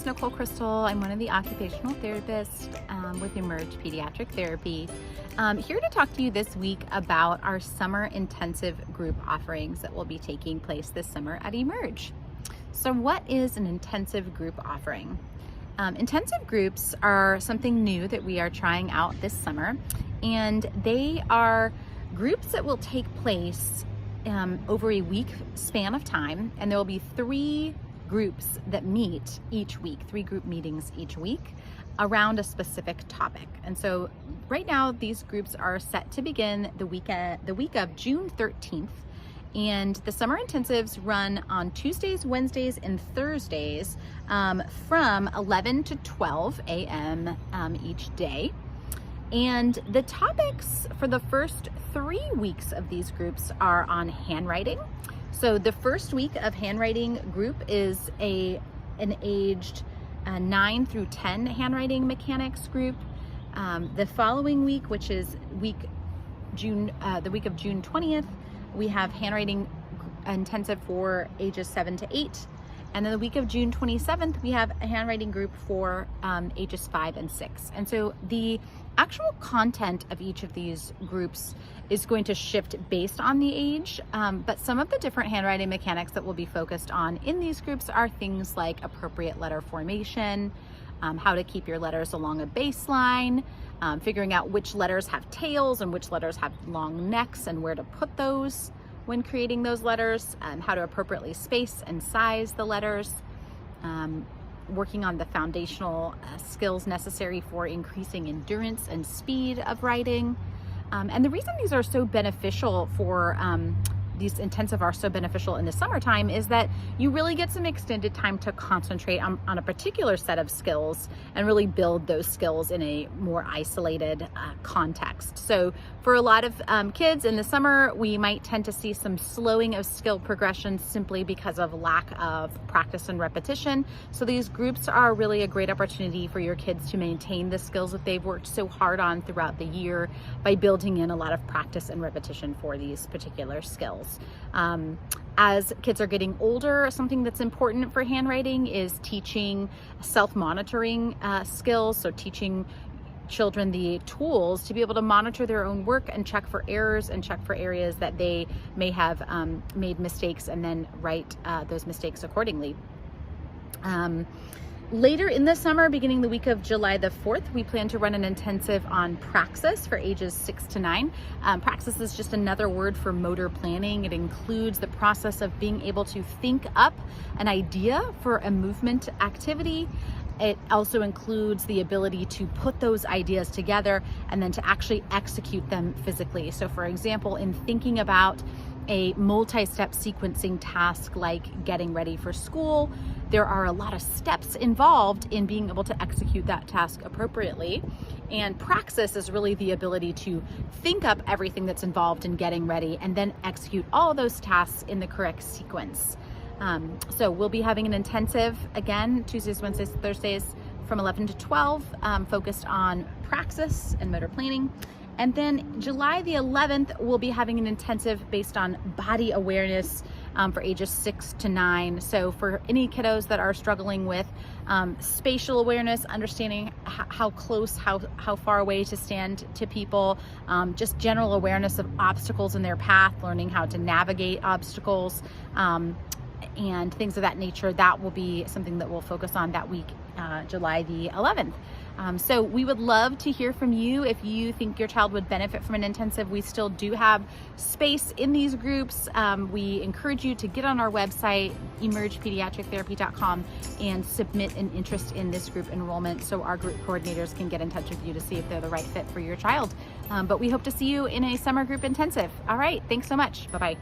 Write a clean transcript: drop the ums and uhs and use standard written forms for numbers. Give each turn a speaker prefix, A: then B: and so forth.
A: Nicole Kristal. I'm one of the occupational therapists with Emerge Pediatric Therapy. Here to talk to you this week about our summer intensive group offerings that will be taking place this summer at Emerge. So what is an intensive group offering? Intensive groups are something new that we are trying out this summer, and they are groups that will take place over a week span of time, and there will be 3 groups that meet each week, 3 group meetings each week around a specific topic. And so right now these groups are set to begin the week of June 13th, and the summer intensives run on Tuesdays, Wednesdays, and Thursdays from 11 to 12 a.m. Each day. And the topics for the first 3 weeks of these groups are on handwriting. So the first week of handwriting group is an aged 9 through 10 handwriting mechanics group. The following week, which is the week of June 20th, we have handwriting intensive for ages 7 to 8. And then the week of June 27th, we have a handwriting group for ages 5 and 6. And so the actual content of each of these groups is going to shift based on the age, but some of the different handwriting mechanics that will be focused on in these groups are things like appropriate letter formation, how to keep your letters along a baseline, figuring out which letters have tails and which letters have long necks and where to put those when creating those letters, how to appropriately space and size the letters, working on the foundational skills necessary for increasing endurance and speed of writing. And the reason these are so beneficial for these intensive are so beneficial in the summertime is that you really get some extended time to concentrate on a particular set of skills and really build those skills in a more isolated context. So for a lot of kids in the summer, we might tend to see some slowing of skill progression simply because of lack of practice and repetition. So these groups are really a great opportunity for your kids to maintain the skills that they've worked so hard on throughout the year by building in a lot of practice and repetition for these particular skills. As kids are getting older, something that's important for handwriting is teaching self-monitoring skills. So teaching children the tools to be able to monitor their own work and check for errors and check for areas that they may have made mistakes, and then write those mistakes accordingly. Later in the summer, beginning the week of July the 4th, we plan to run an intensive on Praxis for ages 6 to 9. Praxis is just another word for motor planning. It includes the process of being able to think up an idea for a movement activity. It also includes the ability to put those ideas together and then to actually execute them physically. So for example, in thinking about a multi-step sequencing task like getting ready for school, there are a lot of steps involved in being able to execute that task appropriately. And Praxis is really the ability to think up everything that's involved in getting ready and then execute all of those tasks in the correct sequence. So we'll be having an intensive, again, Tuesdays, Wednesdays, Thursdays from 11 to 12, focused on Praxis and motor planning. And then July the 11th, we'll be having an intensive based on body awareness for ages 6 to 9. So for any kiddos that are struggling with spatial awareness, understanding how close, how far away to stand to people, just general awareness of obstacles in their path, learning how to navigate obstacles, and things of that nature, that will be something that we'll focus on that week, July the 11th. So we would love to hear from you if you think your child would benefit from an intensive. We still do have space in these groups. We encourage you to get on our website, emergepediatrictherapy.com, and submit an interest in this group enrollment so our group coordinators can get in touch with you to see if they're the right fit for your child. But we hope to see you in a summer group intensive. All right, thanks so much. Bye-bye.